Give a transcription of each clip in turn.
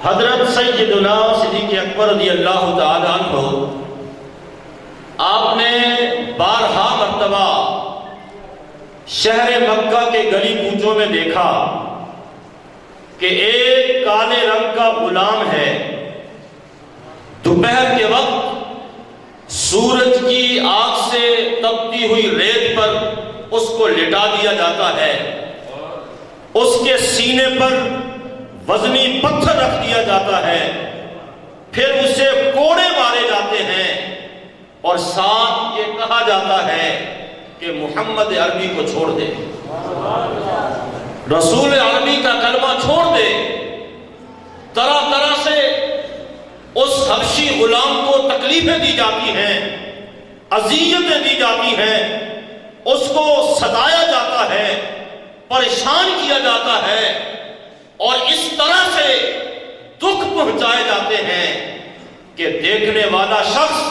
حضرت سیدنا صدیق اکبر رضی اللہ تعالی عنہ آپ نے بارہا مرتبہ شہر مکہ کے گلی کوچوں میں دیکھا کہ ایک کالے رنگ کا غلام ہے، دوپہر کے وقت سورج کی آگ سے تپتی ہوئی ریت پر اس کو لٹا دیا جاتا ہے، اس کے سینے پر وزنی پتھر رکھ دیا جاتا ہے، پھر اسے کوڑے مارے جاتے ہیں اور ساتھ یہ کہا جاتا ہے کہ محمد عربی کو چھوڑ دے، رسول عربی کا کلمہ چھوڑ دے۔ طرح طرح سے اس حبشی غلام کو تکلیفیں دی جاتی ہیں، اذیتیں دی جاتی ہیں، اس کو ستایا جاتا ہے، پریشان کیا جاتا ہے اور اس طرح سے دکھ پہنچائے جاتے ہیں کہ دیکھنے والا شخص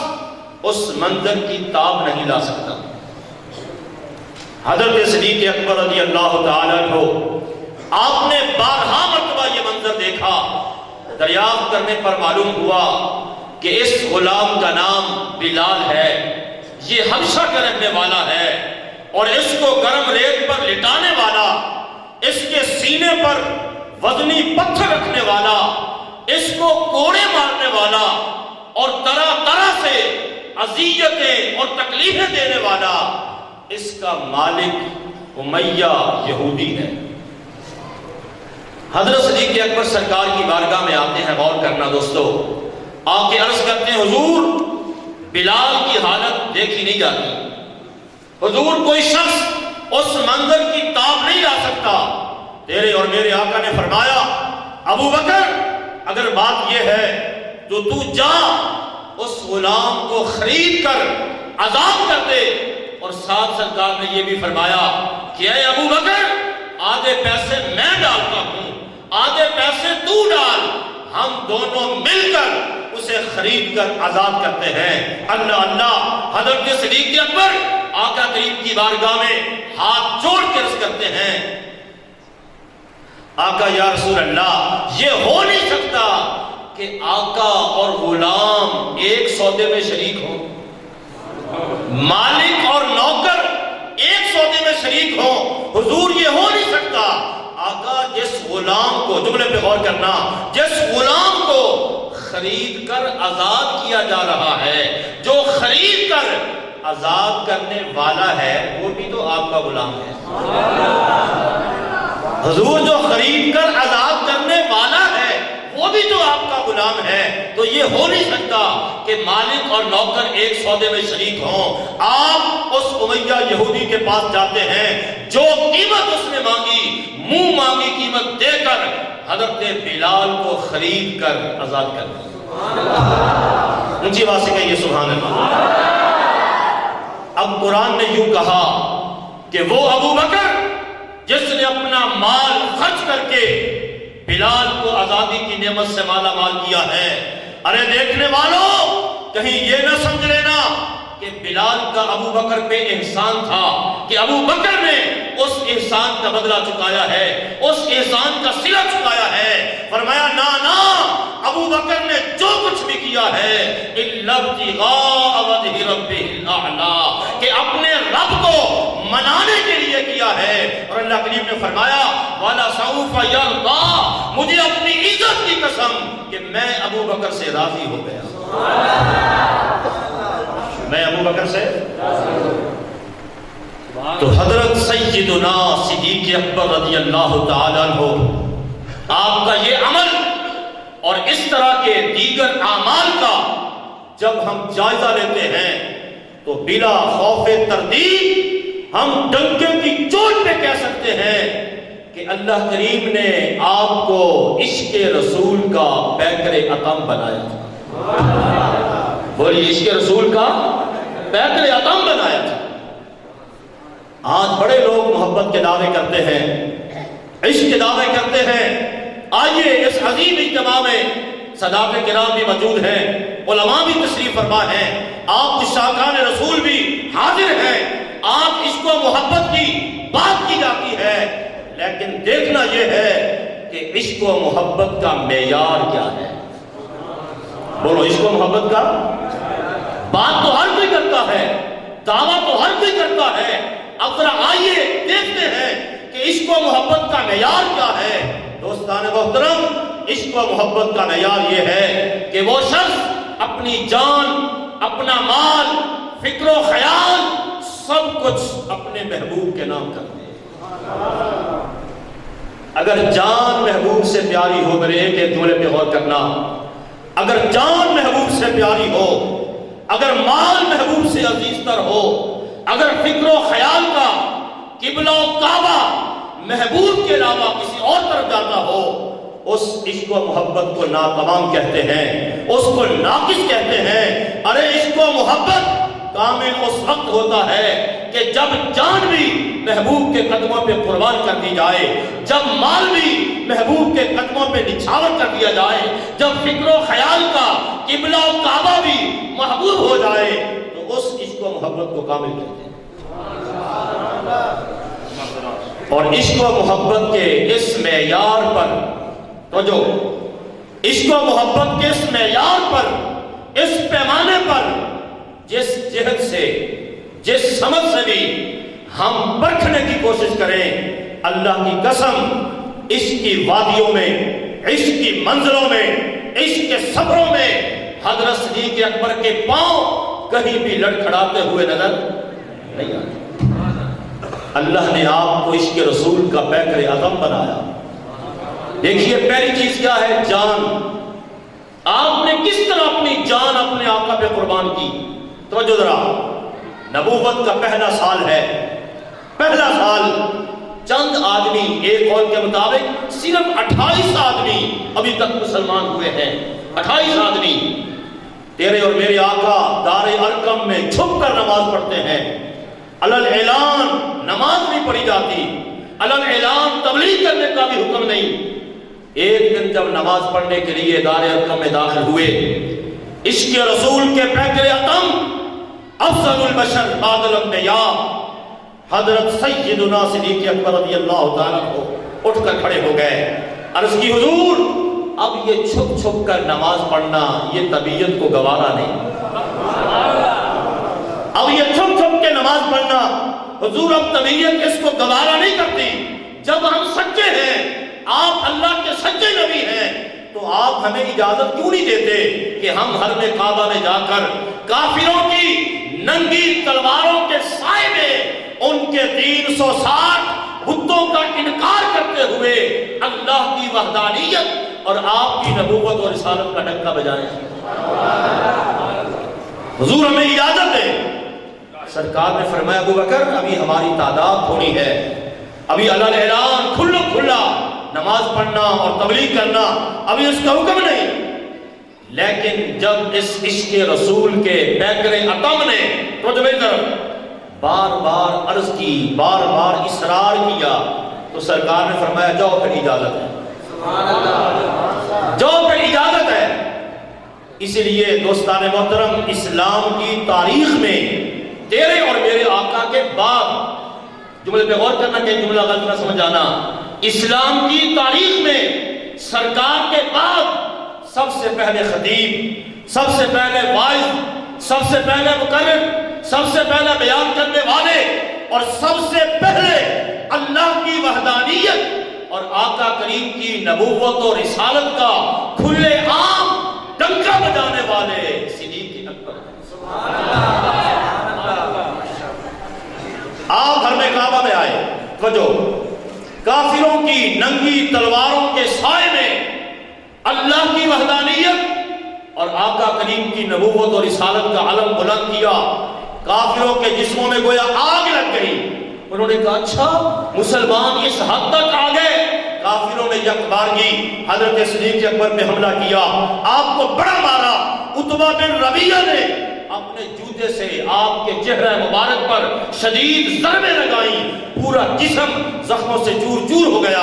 اس منظر کی تاب نہیں لا سکتا۔ حضرت صدیق اکبر رضی اللہ تعالیٰ عنہ آپ نے بارہا مرتبہ یہ منظر دیکھا، دریافت کرنے پر معلوم ہوا کہ اس غلام کا نام بلال ہے، یہ حبشہ کا رہنے والا ہے اور اس کو گرم ریت پر لٹانے والا، اس کے سینے پر وزنی پتھر رکھنے والا، اس کو کوڑے مارنے والا اور طرح طرح سے اذیتیں اور تکلیفیں دینے والا، اس کا مالک امیہ یہودی ہے۔ حضرت صدیق اکبر سرکار کی بارگاہ میں آتے ہیں، غور کرنا دوستو، آ کے عرض کرتے ہیں حضور بلال کی حالت دیکھی نہیں جاتی، حضور کوئی شخص اس منظر کی تاب نہیں لا سکتا۔ تیرے اور میرے آقا نے فرمایا ابو بکر اگر بات یہ ہے تو جا اس غلام کو خرید کر آزاد کر دے، اور ساتھ سرکار نے یہ بھی فرمایا کہ اے ابو بکر آدھے پیسے میں ڈالتا ہوں، آدھے پیسے تو ڈال، ہم دونوں مل کر اسے خرید کر آزاد کرتے ہیں۔ اللہ اللہ۔ حضرت صدیق اکبر آقا کریم کی بارگاہ میں ہاتھ جوڑ کے عرض کرتے ہیں آقا یا رسول اللہ یہ ہو نہیں سکتا کہ آقا اور غلام ایک سودے میں شریک ہوں، مالک اور نوکر ایک سودے میں شریک ہوں، حضور یہ ہو نہیں سکتا۔ آقا جس غلام کو، جملے پہ غور کرنا، جس غلام کو خرید کر آزاد کیا جا رہا ہے، جو خرید کر آزاد کرنے والا ہے وہ بھی تو آپ کا غلام ہے۔ حضور جو خرید کر آزاد کرنے والا ہے وہ بھی تو آپ کا غلام ہے، تو یہ ہو نہیں سکتا کہ مالک اور نوکر ایک سودے میں شریک ہوں۔ آپ اس امیہ یہودی کے پاس جاتے ہیں، جو قیمت اس نے مانگی، منہ مانگی قیمت دے کر حضرت بلال کو خرید کر آزاد کر دیا۔ اونچی آواز سے کہیے سبحان اللہ۔ اب قرآن نے یوں کہا کہ وہ ابو بکر جس نے اپنا مال خرچ کر کے بلال کو آزادی کی نعمت سے مالا مال کیا ہے، ارے دیکھنے والوں کہیں یہ نہ سمجھ لینا کہ بلال کا ابو بکر پہ احسان تھا کہ ابو بکر نے اس احسان کا بدلہ چکایا ہے، اس احسان کا صلہ چکایا ہے۔ فرمایا نا نا، ابو بکر نے جو کچھ بھی کیا ہے اِلَّا ابْتِغَاءَ وَجْهِ رَبِّهِ الْأَعْلَىٰ، کہ اپنے رب کو منانے کے لیے کیا ہے۔ اور اللہ کریم نے فرمایا وَلَسَوْفَ يَرْضَىٰ، مجھے اپنی عزت کی قسم کہ میں ابو بکر سے راضی ہو گیا، میں ابو بکر سے۔ تو حضرت سیدنا صدیق اکبر رضی اللہ تعالیٰ عنہ آپ کا یہ عمل اور اس طرح کے دیگر اعمال کا جب ہم جائزہ لیتے ہیں تو بلا خوف تردید ہم ڈنکے کی چوٹ پہ کہہ سکتے ہیں کہ اللہ کریم نے آپ کو عشق رسول کا پیکر اتم بنایا تھا۔ بولیے عشق رسول کا پیکر اتم بنایا تھا۔ آج بڑے لوگ محبت کے دعوے کرتے ہیں، عشق کے دعوے کرتے ہیں۔ آئیے اس عظیم اجتماع میں صحابہ کرام بھی موجود ہیں، علماء بھی تشریف فرما ہیں، آپ عشاقان رسول بھی حاضر ہیں، آپ عشق و محبت کی بات کی جاتی ہے، لیکن دیکھنا یہ ہے کہ عشق و محبت کا معیار کیا بولو عشق و محبت کا بات تو ہر کوئی کرتا ہے، دعویٰ تو ہر کوئی کرتا ہے، اب ذرا آئیے دیکھتے ہیں کہ عشق و محبت کا معیار کیا ہے۔ دوستان محترم، عشق و محبت کا معیار یہ ہے کہ وہ شخص اپنی جان، اپنا مال، فکر و خیال سب کچھ اپنے محبوب کے نام کر دے۔ اگر جان محبوب سے پیاری ہو، میرے ایک جملے پہ غور کرنا، اگر جان محبوب سے پیاری ہو، اگر مال محبوب سے عزیز تر ہو، اگر فکر و خیال کا قبلہ و کعبہ محبوب کے علاوہ کسی اور طرف جاتا ہو، اس عشق و محبت کو ناتمام کہتے ہیں، اس کو ناقص کہتے ہیں۔ ارے عشق و محبت کامل اس وقت ہوتا ہے کہ جب جان بھی محبوب کے قدموں پہ قربان کر دی جائے، جب مال بھی محبوب کے قدموں پہ نچھاور کر دیا جائے، جب فکر و خیال کا قبلہ و کعبہ بھی محبوب ہو جائے، تو اس عشق و محبت کو کامل کہتے ہیں۔ اور عشق و محبت کے اس معیار پر تو جو عشق و محبت کے اس معیار پر، اس پیمانے پر جس جہت سے، جس سمجھ سے بھی ہم پرکھنے کی کوشش کریں، اللہ کی قسم عشق کی وادیوں میں، عشق کی منزلوں میں، عشق کے سفروں میں حضرت صدیق اکبر کے پاؤں کہیں بھی لڑکھڑاتے ہوئے نظر نہیں آتے۔ اللہ نے آپ کو عشق رسول کا پیکر عظم بنایا۔ دیکھیے پہلی چیز کیا ہے؟ جان۔ آپ نے کس طرح اپنی جان اپنے آقا پہ قربان کی؟ توجہ ذرا، نبوت کا پہلا سال ہے، پہلا سال، چند آدمی، ایک قول کے مطابق صرف 28 آدمی ابھی تک مسلمان ہوئے ہیں، 28 آدمی۔ تیرے اور میرے آقا دار ارقم میں چھپ کر نماز پڑھتے ہیں، علل اعلان نماز نہیں پڑھی جاتی، علل اعلان تبلیغ کرنے کا بھی حکم نہیں۔ ایک دن جب نماز پڑھنے کے لیے دار ارقم میں داخل ہوئے، عشق رسول کے پیکر اتم افضل البشر بعد الانبیاء حضرت سیدنا صدیق اکبر رضی اللہ تعالیٰ کو اٹھ کر کھڑے ہو گئے، عرض کی حضور اب یہ چھپ چھپ کر نماز پڑھنا یہ طبیعت کو گوارا نہیں، اب یہ چھپ چھپ کے نماز پڑھنا حضور اب طبیعت اس کو گوارا نہیں کرتی۔ جب ہم سچے ہیں، آپ اللہ کے سچے نبی ہیں، تو آپ ہمیں اجازت کیوں نہیں دیتے کہ ہم حرم کعبہ میں جا کر کافروں کی ننگی تلواروں کے سائے میں ان کے 360 بتوں کا انکار کرتے ہوئے اللہ کی وحدانیت اور آپ کی نبوت اور رسالت کا ڈنکا بجائیں؟ حضور ہمیں اجازت ہے۔ سرکار نے فرمایا ابو بکر ابھی ہماری تعداد تھوڑی ہے، ابھی علل اعلان کھلا نماز پڑھنا اور تبلیغ کرنا ابھی اس کا حکم نہیں۔ لیکن جب اس عشق رسول کے پیکر اتم نے میری طرف بار بار عرض کی، بار بار اصرار کیا، تو سرکار نے فرمایا جاؤ پھر اجازت ہے، جاؤ پھر اجازت ہے۔ اس لیے دوستان محترم، اسلام کی تاریخ میں تیرے اور میرے آقا کے بعد، جملے پہ غور کرنا کہ جملہ غلط نہ سمجھ آنا، اسلام کی تاریخ میں سرکار کے بعد سب سے پہلے خطیب، سب سے پہلے واعظ، سب سے پہلے مقرر، سب سے پہلے بیان کرنے والے، اور سب سے پہلے اللہ کی وحدانیت اور آقا کریم کی نبوت اور رسالت کا کھلے عام ڈنکا بجانے والے صدیق اکبر۔ آپ حرم کعبہ میں آئے، توجہ، کافروں کی ننگی تلواروں کے سائے میں اللہ کی وحدانیت اور آقا کریم کی نبوت اور رسالت کا علم بلند کیا۔ کافروں کے جسموں میں گویا آگ لگ گئی، انہوں نے کہا اچھا مسلمان اس حد تک آ گئے۔ کافروں نے یکبارگی حضرت صدیق اکبر پہ حملہ کیا، آپ کو بڑا مارا۔ عتبہ بن ربیعہ نے اپنے جوتے سے آپ کے چہرہ مبارک پر شدید ضربیں لگائیں، پورا جسم زخموں سے چور چور ہو گیا،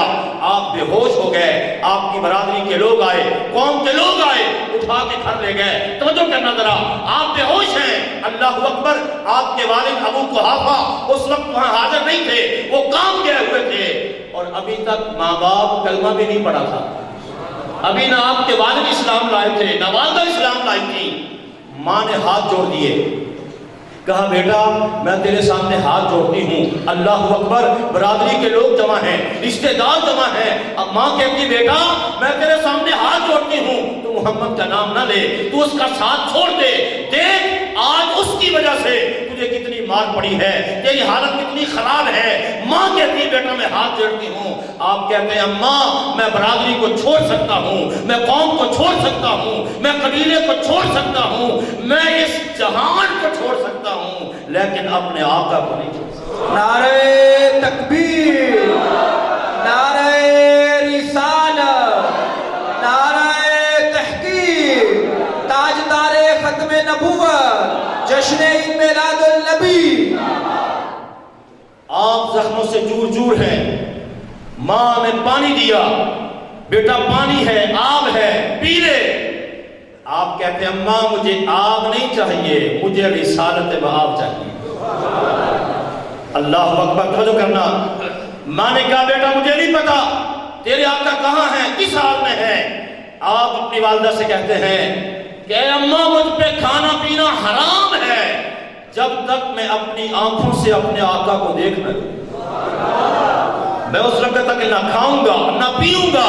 آپ بے ہوش ہو گئے۔ آپ کی برادری کے لوگ آئے، قوم کے لوگ آئے، اٹھا کے گھر لے گئے۔ توجہ کرنا ذرا، آپ بے ہوش ہیں، اللہ اکبر۔ آپ کے والد ابو قحافہ اس وقت وہاں حاضر نہیں تھے، وہ کام گئے ہوئے تھے، اور ابھی تک ماں باپ کلمہ بھی نہیں پڑھا تھا۔ ابھی نہ آپ کے والد اسلام لائے تھے نہ والدہ اسلام لائی تھی. ماں نے ہاتھ جوڑ دیے, کہا بیٹا میں تیرے سامنے ہاتھ جوڑتی ہوں, اللہ اکبر, برادری کے لوگ جمع ہیں, رشتہ دار جمع ہیں. اب ماں کہتی بیٹا میں تیرے سامنے ہاتھ جوڑتی ہوں, تو محمد کا نام نہ لے, تو اس کا ساتھ چھوڑ دے. دیکھ آج اس کی وجہ سے تجھے کتنی مار پڑی ہے, تیری حالت کتنی خراب ہے. ماں کہتی ہے بیٹا میں ہاتھ جوڑتی ہوں. آپ کہتے ہیں اماں میں برادری کو چھوڑ سکتا ہوں, میں قوم کو چھوڑ سکتا ہوں, میں قبیلے کو چھوڑ سکتا ہوں, میں اس جہان کو چھوڑ سکتا ہوں, لیکن اپنے آقا کو نہیں چھوڑ سکتا. نعرہ تکبیر, نعرہ رسالت, نعرہ تحقیق, تاجدار ختم نبوت, جشن عید میلاد النبی. آپ زخموں سے جور جور ہیں. ماں نے پانی دیا, بیٹا پانی ہے, آب ہے, پی لے. آپ کہتے ہیں اماں مجھے آب نہیں چاہیے, مجھے رسالت آب چاہیے. اللہ اکبر, توجہ کرنا. ماں نے کہا بیٹا مجھے نہیں پتا تیرے آقا کہاں ہیں, کس حال میں ہے. آپ اپنی والدہ سے کہتے ہیں کہ اے اماں مجھ پہ کھانا پینا حرام ہے جب تک میں اپنی آنکھوں سے اپنے آقا کو دیکھ نہ لوں. میں اس وقت تک نہ کھاؤں گا نہ پیوں گا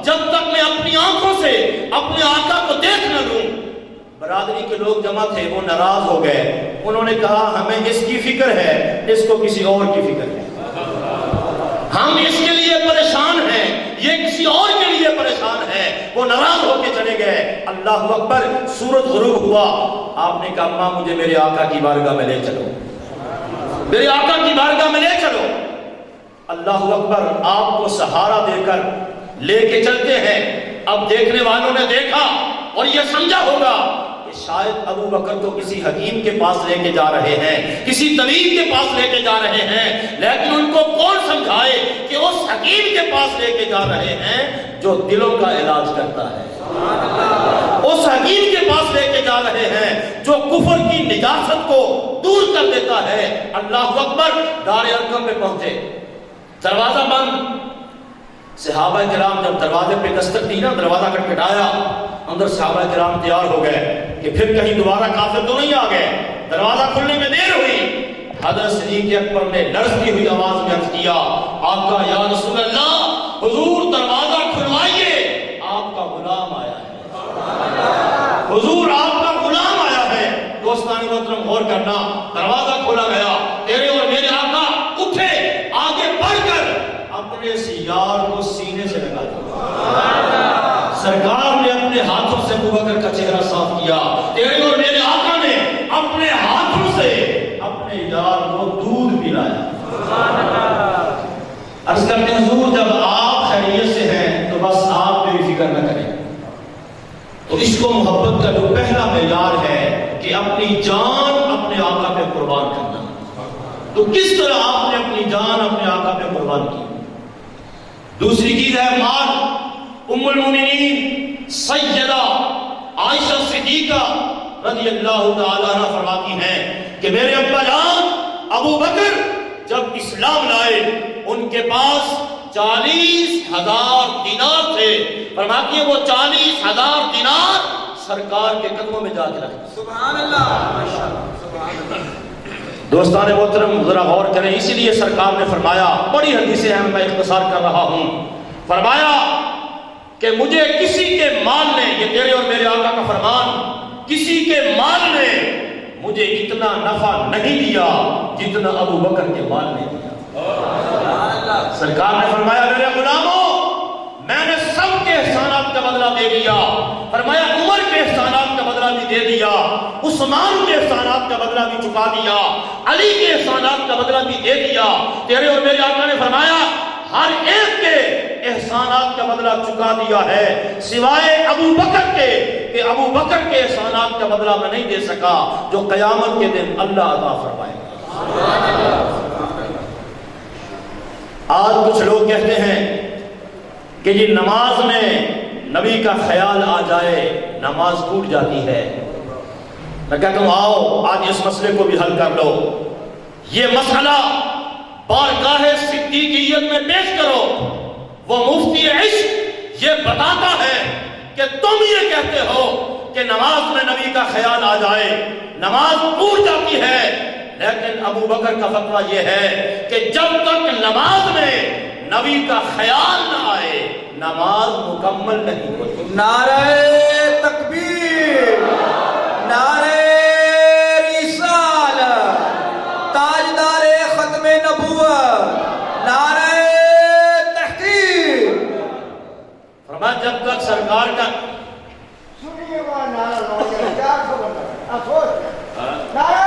جب تک میں اپنی آنکھوں سے اپنے آقا کو دیکھ نہ لوں. برادری کے لوگ جمع تھے, وہ ناراض ہو گئے. انہوں نے کہا ہمیں اس کی فکر ہے, اس کو کسی اور کی فکر ہے. ہم اس کے لیے پریشان ہیں, یہ کسی اور کے لیے پریشان ہے. وہ ناراض ہو کے چلے گئے. اللہ اکبر, سورج غروب ہوا. آپ نے کہا اماں مجھے میرے آقا کی بارگاہ میں لے چلو, میرے آقا کی بارگاہ میں لے چلو. اللہ اکبر, آپ کو سہارا دے کر لے کے چلتے ہیں. اب دیکھنے والوں نے دیکھا اور یہ سمجھا ہوگا کہ شاید ابو بکر تو کسی حکیم کے پاس لے کے جا رہے ہیں, کسی طبیب کے پاس لے کے جا رہے ہیں. لیکن ان کو کون سمجھائے کہ اس حکیم کے پاس لے کے جا رہے ہیں جو دلوں کا علاج کرتا ہے, اس حکیم کے پاس لے کے جا رہے ہیں جو کفر کی نجاست کو دور کر دیتا ہے. اللہ اکبر, دار ارقم پہ پہنچے, دروازہ بند. صحابہ کرام جب دروازے پہ دستک دی نا, دروازہ کھٹکھٹایا, اندر صحابہ کرام تیار ہو گئے کہ پھر کہیں دوبارہ کافر تو نہیں آ گئے. دروازہ کھلنے میں دیر ہوئی. حضرت صدیق اکبر نے لرزتی ہوئی آواز میں عرض کیا آقا یا رسول اللہ, حضور دروازہ کھلوائیے, آپ کا غلام آیا ہے, حضور آپ کا غلام آیا ہے. دوستان محترم غور کرنا, دروازہ کھولا گیا. تیرے اور میرے آقا اٹھے, آگے بڑھ کر اپنے سے یار کو سینے سے لگا دیا. سرکار نے اپنے ہاتھوں سے ابو بکر کا چہرہ صاف کیا. تیرے اور میرے آقا نے اپنے ہاتھوں سے اپنے یار کو دودھ پلایا. عرض کرتے ہیں حضور جب آپ خیریت سے ہیں تو بس آپ میری فکر نہ کریں. تو عشق و محبت کا جو پہلا معیار ہے کہ اپنی جان اپنے آقا پہ قربان کرنا. تو کس طرح آپ نے اپنی جان اپنے آقا پہ قربان کی. دوسری چیز ہے مال. ام المومنین سیدہ عائشہ صدیقہ رضی اللہ تعالیٰ عنہ فرماتی ہیں کہ میرے ابا جان ابو بکر جب اسلام لائے ان کے پاس 40,000 دینار تھے. فرماتی ہیں وہ 40,000 دینار سرکار کے قدموں میں جا کے رکھے. سبحان اللہ, سبحان اللہ. دوستان محترم ذرا غور کریں. اسی لیے سرکار نے فرمایا, بڑی حدیثیں ہیں میں اختصار کر رہا ہوں, فرمایا کہ مجھے کسی کے مال نے, یہ تیرے اور میرے آقا کا فرمان, کسی کے مال نے مجھے اتنا نفع نہیں دیا جتنا ابو بکر کے مال نے دیا. سرکار نے فرمایا میرے غلاموں میں نے سب کے احسانات کا بدلہ دے دیا. فرمایا عمر کے احسانات کا بدلہ بھی دے دیا, عثمان کے احسانات کا بدلہ بھی چکا دیا, علی کے احسانات کا بدلہ بھی دے دیا. تیرے اور میرے آقا نے فرمایا ہر ایک کے احسانات کا بدلہ چکا دیا ہے سوائے ابو بکر کے, کہ ابو بکر کے احسانات کا بدلہ میں نہیں دے سکا جو قیامت کے دن اللہ عطا فرمائے گا. آج کچھ لوگ کہتے ہیں کہ یہ نماز میں نبی کا خیال آ جائے نماز ٹوٹ جاتی ہے. میں کہتا ہوں آؤ آج اس مسئلے کو بھی حل کر لو. یہ مسئلہ بارگاہ صدیقیت میں پیش کرو. وہ مفتی عشق یہ بتاتا ہے کہ تم یہ کہتے ہو کہ نماز میں نبی کا خیال آ جائے، نماز ٹوٹ جاتی ہے، لیکن ابو بکر کا فتویٰ یہ ہے کہ جب تک نماز میں نبی کا خیال نہ آئے نماز مکمل نہیں ہوتی۔ نعرہ تکبیر، نعرہ رسالت، تاجدار ختم نبوت، نعرہ تحقیق۔ فرمایا جب تک سرکار کا سنیے وہ نعرہ لگا، کیا خبر ہے؟ افسوس نعرہ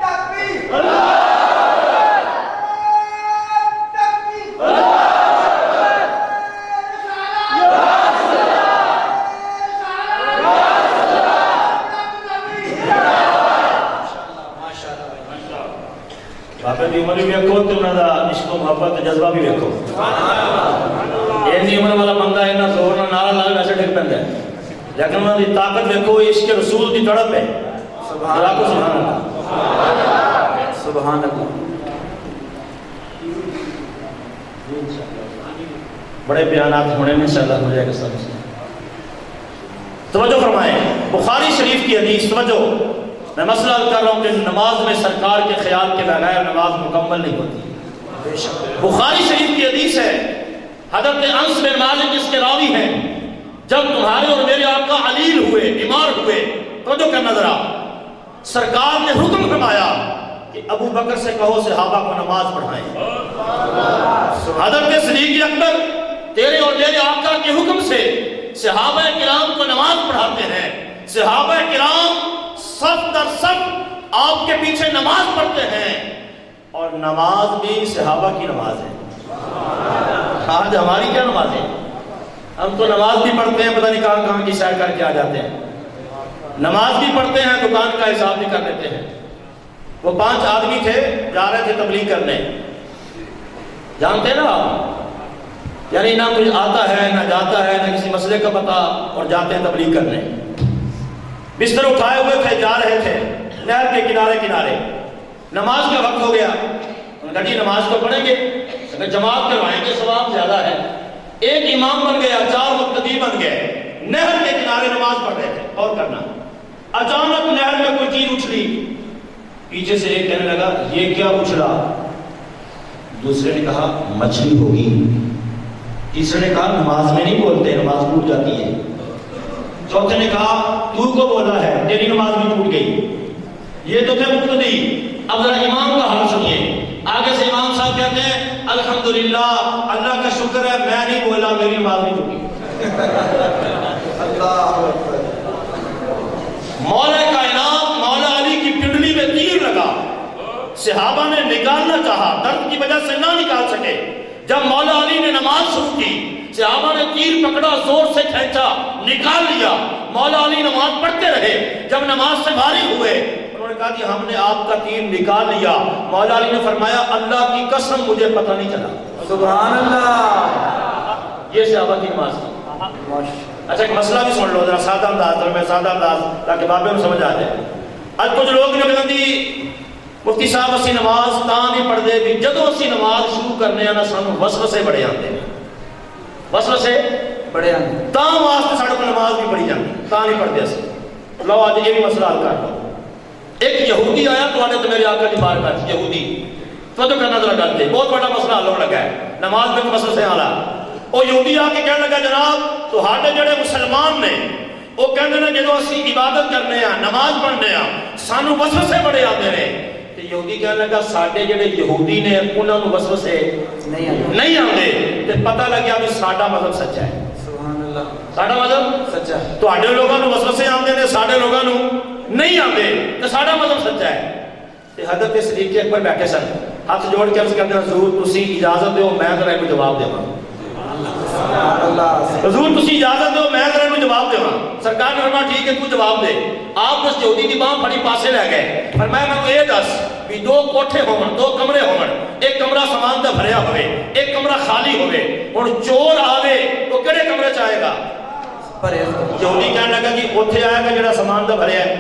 تکبیر، بابے دی عمر بھی ویکھو تے انہاں دا عشق و محبت تے جذبہ بھی ویکھو۔ اینی عمر والا بندہ اینا زور نال نعرہ لا ویسے ڈگ پیندا ہے، لیکن انہاں دی طاقت ویکھو، عشق رسول دی تڑپ ہے۔ سبحان اللہ، سبحان اللہ۔ بڑے بیانات ہونے میں انشاءاللہ ہو جائے گا سب سے۔ توجہ فرمائیں، بخاری شریف کی حدیث، توجہ، میں مسئلہ حل کر رہا ہوں کہ نماز میں سرکار کے خیال کے بغیر نماز مکمل نہیں ہوتی۔ بخاری شریف کی حدیث ہے، حضرت انس بن مالک اس کے راوی ہیں، جب تمہارے اور میرے آقا علیل ہوئے، بیمار ہوئے، توجہ کرنا ذرا، سرکار نے حکم فرمایا کہ ابو بکر سے کہو صحابہ کو نماز پڑھائیں۔ حضرت صدیق اکبر تیرے اور میرے آقا کے حکم سے صحابہ کرام کو نماز پڑھاتے ہیں، صحابہ کرام صف در صف آپ کے پیچھے نماز پڑھتے ہیں، اور نماز بھی صحابہ کی نماز ہے۔ آج ہماری کیا نماز ہے؟ ہم تو نماز بھی پڑھتے ہیں، پتہ نہیں کہاں کہاں کی سیر کر کے آ جاتے ہیں، نماز بھی پڑھتے ہیں، دکان کا حساب بھی کر لیتے ہیں۔ وہ 5 آدمی تھے، جا رہے تھے تبلیغ کرنے، جانتے نا آپ، یعنی نہ کچھ آتا ہے نہ جاتا ہے نہ کسی مسئلے کا پتہ، اور جاتے ہیں تبلیغ کرنے۔ بستر اٹھائے ہوئے تھے، جا رہے تھے نہر کے کنارے کنارے، نماز کا وقت ہو گیا، انہوں نے کہا جی نماز کو پڑھیں گے، جماعت کروائیں گے، ثواب زیادہ ہے۔ ایک امام بن گیا، 4 مقتدی بن گئے، نہر کے کنارے نماز پڑھ رہے تھے، اور کرنا، اچانک نہر میں کوئی چیز اچھلی، پیچھے سے ایک کہنے لگا یہ کیا اچھلا، دوسرے نے کہا مچھلی ہوگی، تیسرے نے کہا نماز میں نہیں بولتے، نماز ٹوٹ جاتی ہے، چوتھے نے کہا تو کو بولا ہے، تیری نماز بھی ٹوٹ گئی۔ یہ تو تھے مقتدی، اب ذرا امام کا حال سنیے، آگے سے امام صاحب کہتے ہیں الحمدللہ، اللہ کا شکر ہے میں نہیں بولا، میری نماز نہیں ٹوٹی۔ مولا کائنات مولا علی کی پنڈلی میں تیر لگا، صحابہ نے نکالنا چاہا، درد کی وجہ سے نہ نکال سکے، جب مولا علی نے نماز شروع کی، صحابہ نے تیر پکڑا، زور سے کھینچا، نکال لیا، مولا علی نماز پڑھتے رہے، جب نماز سے فارغ ہوئے انہوں نے کہا کہ ہم نے آپ کا تیر نکال لیا، مولا علی نے فرمایا اللہ کی قسم مجھے پتہ نہیں چلا۔ سبحان اللہ۔ یہ صحابہ کی نماز تھی۔ اچھا ایک مسئلہ بھی سن لو ذرا سادہ انداز میں، سادہ انداز تاکہ بابے میں سمجھ آ جائے۔ آج کچھ لوگ نے کہتے مفتی صاحب اسی نماز تاں نہیں پڑھ دے بھی جدوں اسی نماز شروع کرنے ہیں نا سانوں وسوسے بڑے آتے ہیں، وسوسے بڑے آنے تاں واسطے ساڈے کو نماز بھی پڑھی جاتی، تاں نہیں پڑھتے اسی۔ لو آج یہ بھی مسئلہ حل کر دو۔ ایک یہودی آیا تواڈے تے میرے آقا دی بارگاہ وچ، یہودی توجہ کرنا ذرا گل تے، بہت بڑا مسئلہ حل ہونے لگا ہے نماز میں وسوسے والا۔ وہ یہودی آ کے کہنے لگا جناب تہاڈے جڑے مسلمان نے وہ کہندے نے جدوں اسی عبادت کرنے ہیں نماز پڑھنے ہیں سانوں وسوسے بڑے آتے ہیں، تے یہودی کہنے لگا ساڈے جڑے یہودی نے انہاں نوں وسوسے نہیں آندے، تے پتہ لگیا بھی ساڈا مذہب سچا ہے۔ سبحان اللہ۔ ساڈا مذہب سچا ہے، تہاڈے لوگاں نوں وسوسے آندے نے، ساڈے لوگاں نوں نہیں آندے، تے ساڈا مذہب سچا ہے۔ تے حضرت صدیق اکبر بیٹھے سن، ہاتھ جوڑ کے عرض کرتے حضور تسی اجازت دیو میں ذرا ایک جواب دیواں۔ حضور تسی اجازت دیو میں ذرا ایک جواب دیواں۔ سرکار نے فرمایا ٹھیک ہے تو جواب دے۔ آپ اس یہودی دی باں پھڑی پاسے لے گئے، فرمایا میں کو یہ دس بھی 2 کوٹھے ہون، 2 کمرے ہون، ایک کمرہ سامان دا بھریا ہوئے، ایک کمرہ خالی ہوئے، ہن چور آوے تو کہڑے کمرے چ آئے گا؟ یہودی کہنے لگا کہ اوتھے آئے گا جڑا سامان دا بھریا ہے،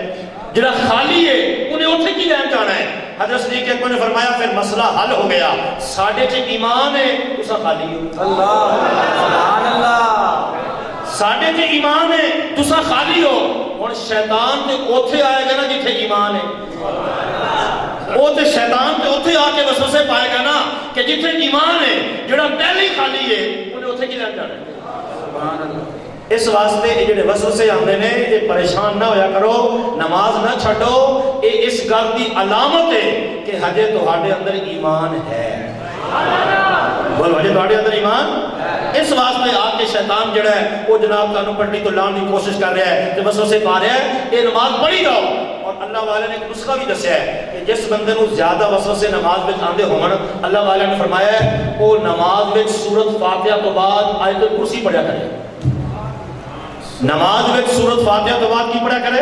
جڑا خالی ہے انہیں اوتھے کی لین جانا ہے۔ حضرت صدیق اکبر نے فرمایا پھر مسئلہ حل ہو گیا، ساڈے چ ایمان ہے تساں خالی ہو۔ اللہ سبحان اللہ ساڈے تے ایمان ہے تسا خالی ہو ہن شیطان تے اوتھے آئے گا نا جتھے ایمان ہے وہ تے شیطان تے اوتھے آ کے وسوسے پائے گا نا کہ جتھے ایمان ہے جڑا پہلے ہی خالی ہے انہیں اوتھے کی لگ جانا ہے سبحان اللہ اس واسطے یہ جڑے وسوسے آندے نے یہ پریشان نہ ہویا کرو نماز نہ چھڈو یہ اس گل دی علامت ہے کہ ہجے تہاڈے اندر ایمان ہے بولو ہجے تہاڈے اندر ایمان اس واسطے آ کے شیطان جڑا ہے وہ جناب تانوں پٹی تو لاؤن کی کوشش کر رہا ہے تے وسوسے پا رہا ہے یہ نماز پڑھی جاؤ اور اللہ والے نے ایک نسخہ بھی دسیا ہے کہ جس بندے نو زیادہ وسوسے نماز وچ آندے ہون اللہ والے نے فرمایا ہے وہ نماز وچ سورۃ فاتحہ تو بعد آیت الکرسی پڑھیا کرے نماز میں سورۃ فاتحہ تو بعد کی پڑھا کرے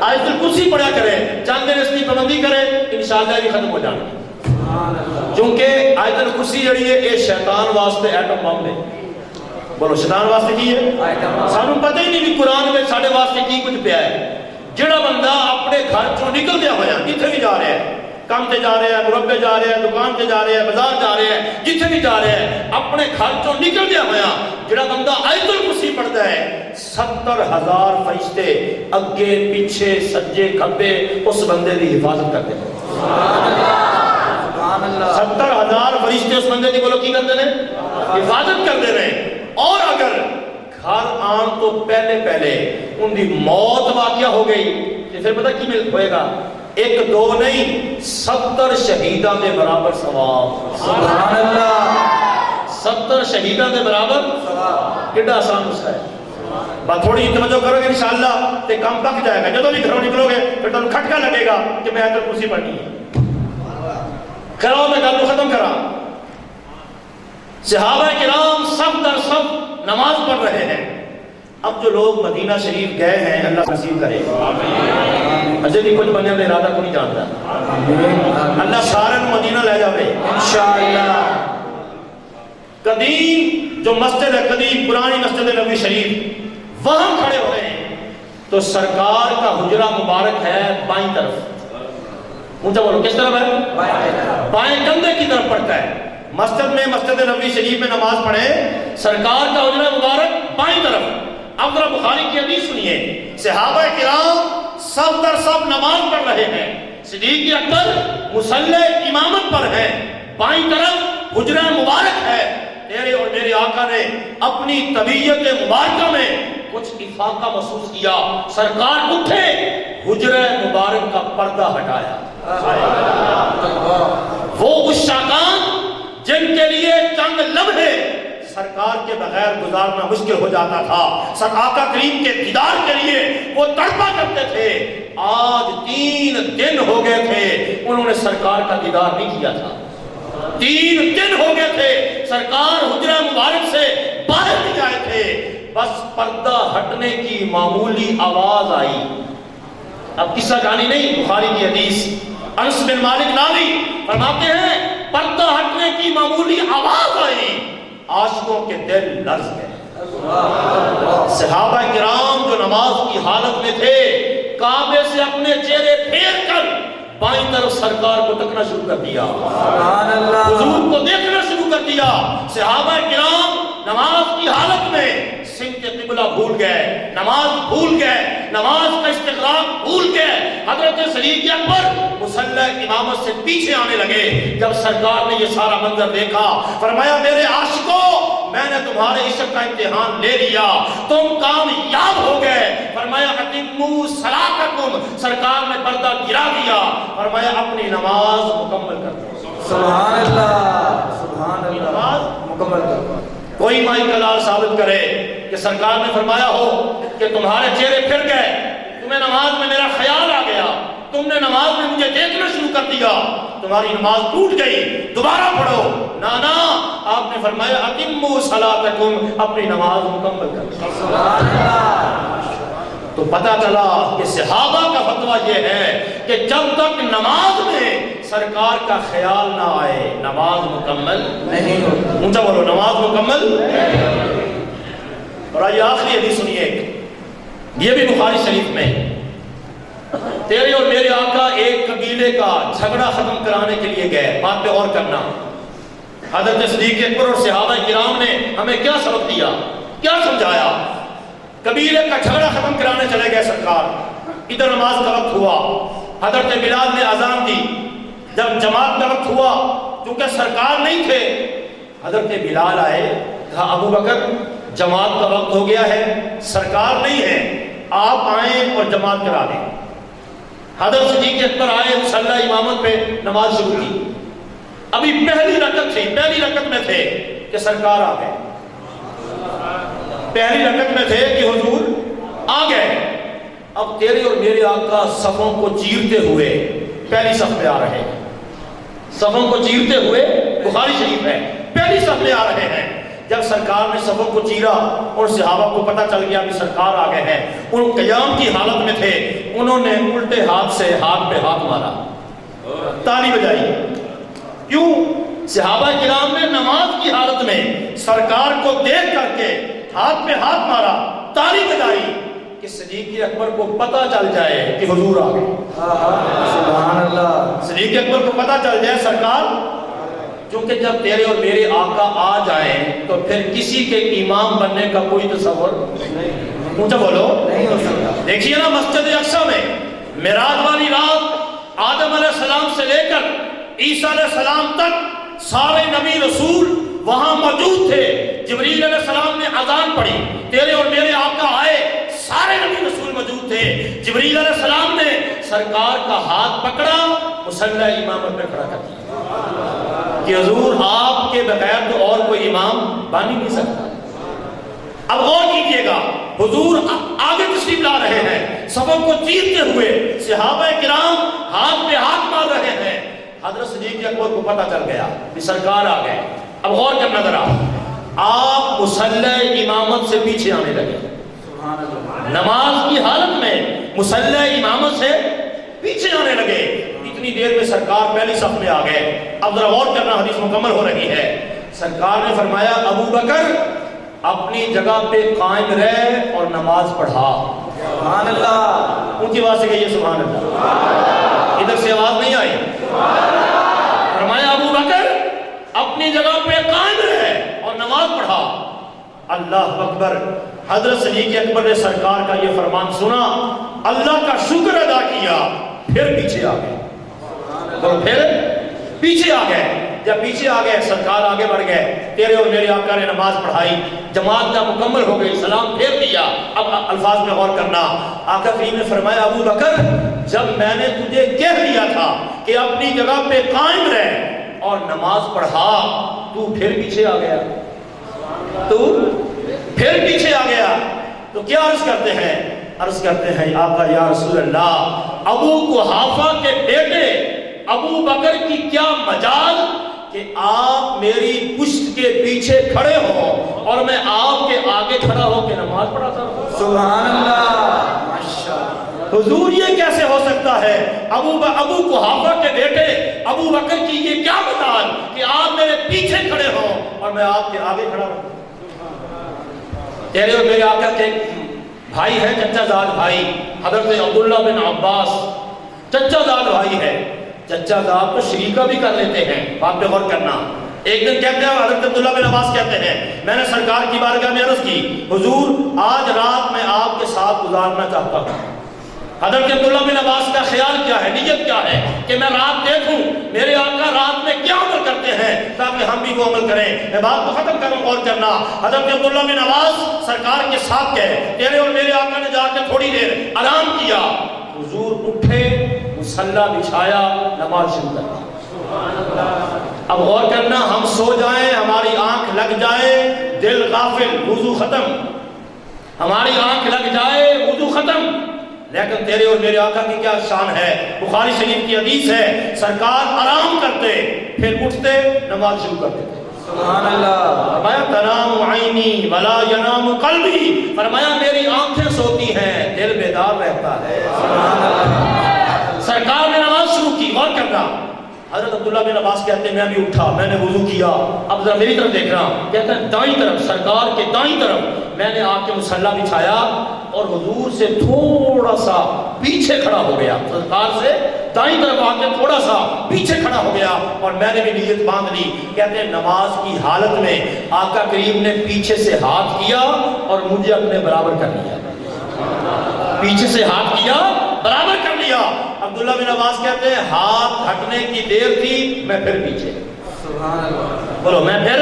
آیت الکرسی پڑھا کرے چند دن اس کی پابندی کرے انشاءاللہ بھی ختم ہو جانا کیونکہ آیت الکرسی جڑی ہے یہ شیطان واسطے ایٹم بم ہے بولو شیطان واسطے کی ہے سانو پتہ ہی نہیں کہ قرآن میں ساڈے واسطے کی کچھ پیا ہے جڑا بندہ اپنے گھر چوں نکل دیا ہوا جتھے بھی جا رہا ہے کام تے جا رہے ہیں مربے جا رہے ہیں دکان تے جا رہے ہیں بازار جا رہے ہیں جتھے بھی جا رہے ہیں اپنے گھر چوں نکل دیا ہوا جڑا بندہ آیت الکرسی پڑھتا ہے 70,000 فرشتے اگے پیچھے سجے کھبے اس بندے دی حفاظت کرتے ہیں سبحان اللہ 70,000 فرشتے اس بندے دی بولو کی کرتے ہیں حفاظت کرتے ہیں اور اگر گھر آن تو پہلے ان دی موت واقعہ ہو گئی تو پھر پتہ کی مل ہوئے گا ایک دو نہیں 70 شہیدہ کے برابر ثواب سبحان اللہ 70 شہیدہ کے برابر کتنا آسان نسخہ ہے بات تھوڑی توجہ کرو گے انشاءاللہ تے کام پک جائے گا جب بھی گھروں نکلو گے پھر تمہیں کھٹکا لگے گا کہ میں آیت الکرسی پڑھنی ہے کراؤ میں گل کو ختم کرا صحابہ کرام سب در سب نماز پڑھ رہے ہیں اب جو لوگ مدینہ شریف گئے ہیں اللہ نصیب کرے اجے بھی کچھ بننے کا ارادہ کو نہیں جانتا اللہ سارے مدینہ لے جاوے انشاءاللہ قدیم جو مسجد ہے قدیم پرانی مسجد نبوی شریف وہاں کھڑے ہوئے ہیں تو سرکار کا حجرہ مبارک ہے بائیں طرف اونچا بولو کس طرف ہے بائیں کندھے کی طرف پڑتا ہے مسجد میں مسجد نبوی شریف میں نماز پڑھے سرکار کا حجرہ مبارک بائیں طرف اب ذرا بخاری کی حدیث سنیے صحابہ کرام سب در سب نماز پڑھ رہے ہیں صدیق اکبر مصلی امامت پر ہیں بائیں طرف حجرہ مبارک ہے تیرے اور میرے آقا نے اپنی طبیعت مبارکہ میں کچھ افاقہ محسوس کیا سرکار اٹھے حجرہ مبارک کا پردہ ہٹایا وہ اس شاکان جن کے لیے چند لمحے سرکار کے بغیر گزارنا مشکل ہو جاتا تھا سر آقا کریم کے دیدار کے لیے وہ تڑپا کرتے تھے آج 3 دن ہو گئے تھے انہوں نے سرکار کا دیدار نہیں کیا تھا 3 دن ہو گئے تھے سرکار حجرہ مبارک سے باہر نہیں آئے تھے بس پردہ ہٹنے کی معمولی آواز آئی اب قصہ کہانی نہیں بخاری کی حدیث انس بن مالک ناوی فرماتے ہیں پردہ ہٹنے کی معمولی آواز آئی عاشقوں کے دل لرز گئے صحابہ کرام جو نماز کی حالت میں تھے کعبے سے اپنے چہرے پھیر کر بائیں طرف سرکار کو تکنا شروع کر دیا حضور کو دیکھنا شروع کر دیا صحابہ کرام نماز کی حالت میں سمت قبلہ بھول گئے نماز بھول گئے نماز کا استقراق بھول گئے حضرت صدیق اکبر مصلی امامت سے پیچھے آنے لگے جب سرکار نے یہ سارا منظر دیکھا فرمایا میرے عاشقوں میں نے تمہارے عشق کا امتحان لے لیا تم کامیاب ہو گئے فرمایا اتموا صلاتکم سرکار نے پردہ گرا دیا فرمایا اپنی نماز مکمل کر دو سبحان اللہ نماز مکمل کر کوئی مائی کلال ثابت کرے کہ سرکار نے فرمایا ہو کہ تمہارے چہرے پھر گئے تمہیں نماز میں میرا خیال آ گیا تم نے نماز میں مجھے دیکھنا شروع کر دیا تمہاری نماز ٹوٹ گئی دوبارہ پڑھو نانا آپ نے فرمایا اتموا صلاتکم اپنی نماز مکمل کر سبحان اللہ تو پتہ چلا کہ صحابہ کا فتویٰ یہ ہے کہ جب تک نماز میں سرکار کا خیال نہ آئے نماز مکمل نہیں ہوتی اونچا بولو نماز مکمل اور آئیے آخری حدیث سنیے یہ بھی بخاری شریف میں تیرے اور میرے آقا ایک قبیلے کا جھگڑا ختم کرانے کے لیے گئے بات پہ اور کرنا حضرت صدیق اکبر اور صحابہ کرام نے ہمیں کیا سبق دیا، کیا سمجھایا؟ قبیلے کا جھگڑا ختم کرانے چلے گئے سرکار، ادھر نماز کا وقت ہوا، حضرت بلال نے اذان دی، جب جماعت کا وقت ہوا کیونکہ سرکار نہیں تھے، حضرت بلال آئے، کہا ابو بکر جماعت کا وقت ہو گیا ہے، سرکار نہیں ہے، آپ آئیں اور جماعت کرا دیں۔ حضرت صدیق اکبر آئے، مصلی امامت پہ نماز شروع کی، ابھی پہلی رکعت تھی، پہلی رکعت میں تھے کہ سرکار آ گئے، پہلی رکعت میں تھے کہ حضور آ گئے۔ اب تیرے اور میرے آقا صفوں کو چیرتے ہوئے پہلی صف میں آ رہے ہیں، صفوں کو چیرتے ہوئے، بخاری شریف ہے، پہلی صف میں آ رہے ہیں۔ جب سرکار نے صفوں کو چیرا اور صحابہ کو پتہ چل گیا کہ سرکار آ گئے ہیں، ان قیام کی حالت میں تھے، انہوں نے الٹے ہاتھ سے ہاتھ پہ ہاتھ مارا، تالی بجائی۔ کیوں؟ صحابہ کرام نے نماز کی حالت میں سرکار کو دیکھ کر کے ہاتھ پہ ہاتھ مارا، تالی بجائی کہ صدیق اکبر کو پتہ چل جائے کہ حضور آ گئے۔ سبحان اللہ۔ صدیق اکبر کو پتہ چل جائے سرکار، کیونکہ جب تیرے اور میرے آقا آ جائیں تو پھر کسی کے امام بننے کا کوئی تصور اونچا بولو نہیں ہو سکتا۔ دیکھیے نا مسجد اقصی میں معراج والی رات آدم علیہ السلام سے لے کر عیسیٰ علیہ السلام تک سارے نبی رسول وہاں موجود تھے۔ جبریل علیہ السلام نے اذان پڑھی، تیرے اور میرے آقا آئے، سارے نبی رسول موجود تھے۔ جبریل علیہ السلام نے سرکار کا ہاتھ پکڑا، مصلی امامت میں کھڑا کر دیا کہ حضور آپ کے بغیر تو اور کوئی امام بن ہی نہیں سکتا۔ اب غور کیجئے گا، حضور آگے تشریف لا رہے ہیں، صفوں کو چیرتے ہوئے، صحابہ کرام ہاتھ پہ ہاتھ مار رہے ہیں۔ حضرت صدیق اکبر کو پتہ چل گیا کہ سرکار آ گئے۔ اب غور کرنا ذرا، آپ مصلی امامت سے پیچھے آنے لگے، نماز کی حالت میں مصلی امامت سے پیچھے آنے لگے۔ اتنی دیر میں سرکار پہلی صف میں آ گئے۔ اب ذرا غور کرنا، حدیث مکمل ہو رہی ہے۔ سرکار نے فرمایا ابو بکر اپنی جگہ پہ قائم رہ اور نماز پڑھا۔ سبحان اللہ۔ ان کی آواز سے کہیے سبحان اللہ، ادھر سے آواز نہیں آئی۔ فرمایا ابو بکر اپنی جگہ پہ قائم رہ اور نماز پڑھا۔ اللہ اکبر۔ حضرت صدیق اکبر نے سرکار کا یہ فرمان سنا، اللہ کا شکر ادا کیا، پھر پیچھے آ گئے، تو پھر پیچھے آ گئے۔ جب پیچھے آ گئے سرکار آگے بڑھ گئے، تیرے اور میرے آقا نے نماز پڑھائی، جماعت جب مکمل ہو گئی، سلام پھیر دیا۔ اب الفاظ میں غور کرنا، آقا کریم نے فرمایا ابو بکر جب میں نے تجھے کہہ دیا تھا کہ اپنی جگہ پہ قائم رہ اور نماز پڑھا، تو پھر پیچھے آ گیا، تو پھر پیچھے آ گیا، تو کیا عرض کرتے ہیں؟ عرض کرتے ہیں آقا یا رسول اللہ، ابو قحافہ کے بیٹے ابو بکر کی کیا مجال کہ آپ میری پشت کے پیچھے کھڑے ہوں اور میں آپ کے آگے کھڑا ہو کے نماز پڑھاتا ہوں۔ سبحان اللہ، ماشاءاللہ۔ حضور یہ کیسے ہو سکتا ہے؟ ابو قحافہ کے بیٹے ابو بکر کی یہ کیا مجال کہ آپ میرے پیچھے کھڑے ہوں اور میں آپ کے آگے کھڑا ہوں۔ تیرے اور میرے آقا کے بھائی ہے، چچا زاد بھائی، حضرت عبداللہ بن عباس چچا زاد بھائی ہے۔ چچا زاد تو شریکہ بھی کر لیتے ہیں، بات پہ غور کرنا۔ ایک دن کہتے ہیں، حضرت عبداللہ بن عباس کہتے ہیں، میں نے سرکار کی بارگاہ میں عرض کی، حضور آج رات میں آپ کے ساتھ گزارنا چاہتا ہوں۔ حضرت عبداللہ بن عباس کا خیال کیا ہے، نیت کیا ہے کہ میں رات دیکھوں میرے آقا رات میں کیا عمل کرتے ہیں تاکہ ہم بھی وہ عمل کریں۔ میں بات کو ختم کروں، غور کرنا۔ حضرت عبداللہ بن عباس سرکار کے ساتھ گئے، تیرے اور میرے آقا نے جا کے تھوڑی دیر آرام کیا، حضور اٹھے، مصلی بچھایا، نماز شروع کر دی۔ اب غور کرنا، ہم سو جائیں، ہماری آنکھ لگ جائے، دل غافل، وضو ختم، ہماری آنکھ لگ جائے، وضو ختم، لیکن تیرے اور میرے آقا کی کیا شان ہے۔ بخاری شریف کی حدیث ہے، سرکار آرام کرتے پھر اٹھتے نماز شروع کر دیتے۔ سبحان اللہ۔ فرمایا تنام عینی ولا ینام قلبی، فرمایا میری آنکھیں سوتی ہیں، دل بیدار رہتا ہے۔ سبحان اللہ۔ سرکار نے نماز شروع کی، غور کرنا۔ حضرت عبداللہ بن عباس کہتے ہیں میں بھی اٹھا، میں نے وضو کیا، اب ذرا میری طرف دیکھ رہا ہوں، کہتے ہیں دائیں طرف، سرکار کے دائیں طرف میں نے آ کے مصلی بچھایا اور حضور سے تھوڑا سا پیچھے کھڑا ہو گیا، سرکار سے دائیں طرف آ کے تھوڑا سا پیچھے کھڑا ہو گیا، اور میں نے بھی نیت باندھ لی۔ کہتے ہیں نماز کی حالت میں آقا کریم نے پیچھے سے ہاتھ کیا اور مجھے اپنے برابر کر لیا، پیچھے سے ہاتھ کیا برابر کر لیا۔ عبداللہ بن عباس کہتے ہیں ہاتھ ہٹنے کی دیر تھی، میں پھر پیچھے، سبحان اللہ، بولو میں پھر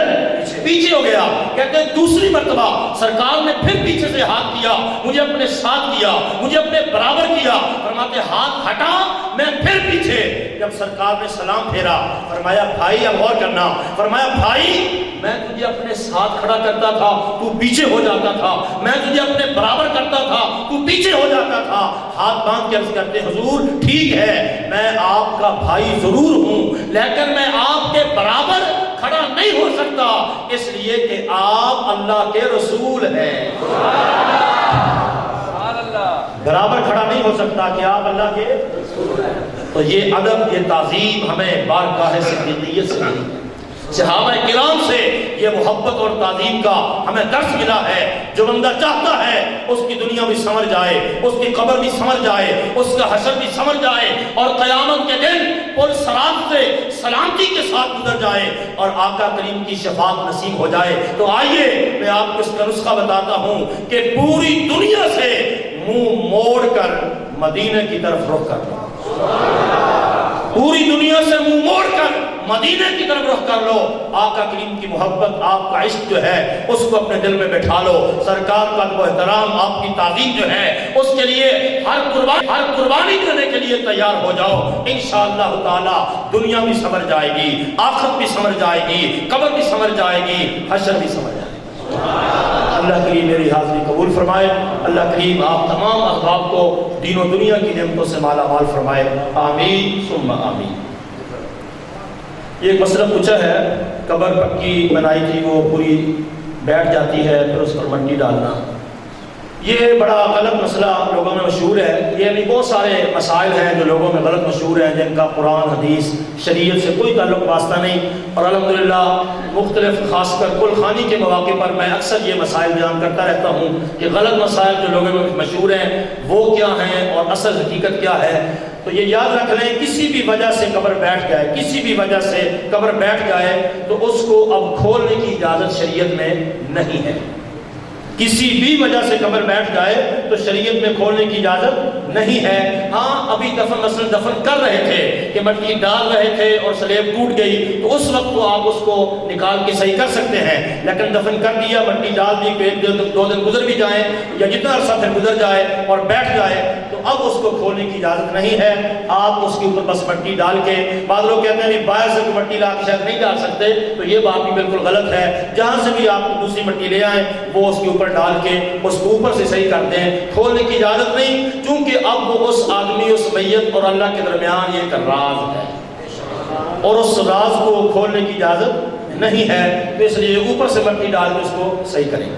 پیچھے ہو گیا۔ کہتے ہیں دوسری مرتبہ سرکار نے پھر پیچھے سے ہاتھ کیا، مجھے اپنے ساتھ کیا، مجھے اپنے برابر کیا۔ فرماتے ہاتھ ہٹا، میں پھر پیچھے۔ جب سرکار نے سلام پھیرا، فرمایا بھائی اب غور کرنا، فرمایا بھائی میں تجھے اپنے ساتھ کھڑا کرتا تھا تو پیچھے ہو جاتا تھا، میں تجھے اپنے برابر کرتا تھا تو پیچھے ہو جاتا تھا۔ ہاتھ باندھ کے عرض کرتے حضور ٹھیک ہے میں آپ کا بھائی ضرور ہوں، لیکن میں آپ کے برابر کھڑا نہیں ہو سکتا، اس لیے کہ آپ اللہ کے رسول ہیں۔ سبحان اللہ، برابر کھڑا نہیں ہو سکتا کہ آپ اللہ کے، تو یہ ادب، یہ تعظیم ہمیں بارگاہ صدیقیت سے ملی، صحابہ کرام سے یہ محبت اور تعظیم کا ہمیں درس ملا ہے۔ جو بندہ چاہتا ہے اس کی دنیا بھی سمجھ جائے، اس کی قبر بھی سمجھ جائے، اس کا حشر بھی سمجھ جائے، اور قیامت کے دن پل صراط سے سلامتی کے ساتھ گزر جائے اور آقا کریم کی شفاعت نصیب ہو جائے، تو آئیے میں آپ کو اس کا نسخہ بتاتا ہوں کہ پوری دنیا سے منہ موڑ کر مدینہ کی طرف رخ کر لو، پوری دنیا سے منہ موڑ کر مدینہ کی طرف رخ کر لو۔ آقا کریم کی محبت، آپ کا عشق جو ہے اس کو اپنے دل میں بٹھا لو، سرکار کا ادب و احترام، آپ کی تعظیم جو ہے اس کے لیے ہر قربانی کرنے کے لیے تیار ہو جاؤ۔ انشاءاللہ تعالی دنیا بھی سمجھ جائے گی، آخرت بھی سمجھ جائے گی، قبر بھی سمجھ جائے گی، حشر بھی سمجھ جائے گی۔ اللہ کریم میری حاضری قبول فرمائے، اللہ کریم آپ تمام احباب کو دین و دنیا کی نعمتوں سے مالا مال فرمائے، آمین ثم آمین۔ یہ ایک مسئلہ پوچھا ہے، قبر پکی بنائی تھی وہ پوری بیٹھ جاتی ہے، پھر اس پر مٹی ڈالنا، یہ بڑا غلط مسئلہ لوگوں میں مشہور ہے۔ یہ بھی بہت سارے مسائل ہیں جو لوگوں میں غلط مشہور ہیں، جن کا قرآن حدیث شریعت سے کوئی تعلق واسطہ نہیں، اور الحمدللہ مختلف خاص کر کل خانی کے مواقع پر میں اکثر یہ مسائل بیان کرتا رہتا ہوں کہ غلط مسائل جو لوگوں میں مشہور ہیں وہ کیا ہیں اور اصل حقیقت کیا ہے۔ تو یہ یاد رکھ لیں کسی بھی وجہ سے قبر بیٹھ جائے، کسی بھی وجہ سے قبر بیٹھ جائے تو اس کو اب کھولنے کی اجازت شریعت میں نہیں ہے۔ کسی بھی وجہ سے قبر بیٹھ جائے تو شریعت میں کھولنے کی اجازت نہیں ہے۔ ہاں ابھی مثلا دفن کر رہے تھے کہ مٹی ڈال رہے تھے اور سلیب ٹوٹ گئی تو اس وقت تو آپ اس کو نکال کے صحیح کر سکتے ہیں، لیکن دفن کر دیا، مٹی ڈال دی، ایک دو دن گزر بھی جائیں یا جتنا عرصہ پھر گزر جائے اور بیٹھ جائے تو اب اس کو کھولنے کی اجازت نہیں ہے۔ آپ اس کے اوپر بس مٹی ڈال کے، بعض لوگ کہتے ہیں نہیں باہر سے مٹی لا کے شاید نہیں ڈال سکتے، تو یہ بات بھی بالکل غلط ہے۔ جہاں سے بھی آپ دوسری مٹی لے آئیں وہ اس کے اوپر ڈال کے اس کو اوپر سے صحیح کر دیں، کھولنے کی اجازت نہیں، چونکہ اب وہ اس آدمی، اس میت اور اللہ کے درمیان یہ ایک راز ہے اور اس راز کو کھولنے کی اجازت نہیں ہے، تو اس لیے اوپر سے مٹی ڈال کے اس کو صحیح کریں۔